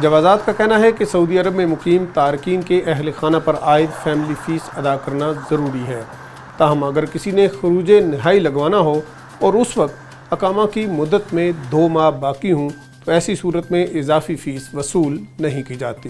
جوازات کا کہنا ہے کہ سعودی عرب میں مقیم تارکین کے اہل خانہ پر عائد فیملی فیس ادا کرنا ضروری ہے، تاہم اگر کسی نے خروج نہائی لگوانا ہو اور اس وقت اقامہ کی مدت میں 2 ماہ باقی ہوں تو ایسی صورت میں اضافی فیس وصول نہیں کی جاتی۔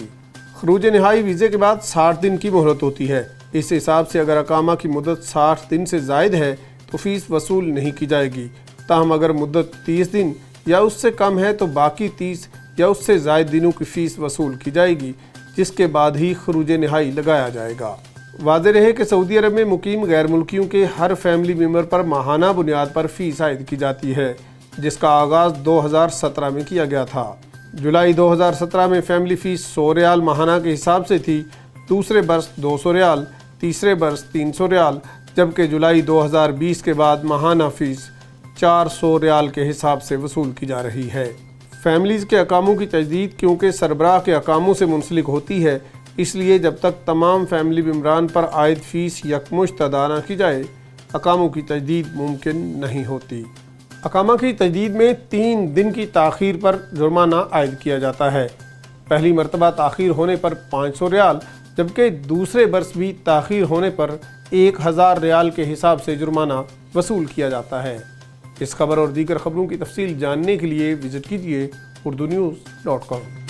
خروج نہائی ویزے کے بعد 60 دن کی مہلت ہوتی ہے۔ اس حساب سے اگر اقامہ کی مدت 60 دن سے زائد ہے تو فیس وصول نہیں کی جائے گی، تاہم اگر مدت 30 دن یا اس سے کم ہے تو باقی 30 یا اس سے زائد دنوں کی فیس وصول کی جائے گی، جس کے بعد ہی خروج نہائی لگایا جائے گا۔ واضح رہے کہ سعودی عرب میں مقیم غیر ملکیوں کے ہر فیملی ممبر پر ماہانہ بنیاد پر فیس عائد کی جاتی ہے، جس کا آغاز 2017 میں کیا گیا تھا۔ جولائی 2017 میں فیملی فیس 100 ریال ماہانہ کے حساب سے تھی، دوسرے برس 200 ریال، تیسرے برس 300 ریال، جبکہ جولائی 2020 کے بعد ماہانہ فیس 400 ریال کے حساب سے وصول کی جا رہی ہے۔ فیملیز کے اقاموں کی تجدید کیونکہ سربراہ کے اقاموں سے منسلک ہوتی ہے، اس لیے جب تک تمام فیملی ممبران پر عائد فیس یکمشت ادا نہ کی جائے، اقاموں کی تجدید ممکن نہیں ہوتی۔ اقامہ کی تجدید میں 3 دن کی تاخیر پر جرمانہ عائد کیا جاتا ہے۔ پہلی مرتبہ تاخیر ہونے پر 500 ریال، جبکہ دوسرے برس بھی تاخیر ہونے پر 1000 ریال کے حساب سے جرمانہ وصول کیا جاتا ہے۔ اس خبر اور دیگر خبروں کی تفصیل جاننے کے لیے وزٹ کیجیے urdunews.com۔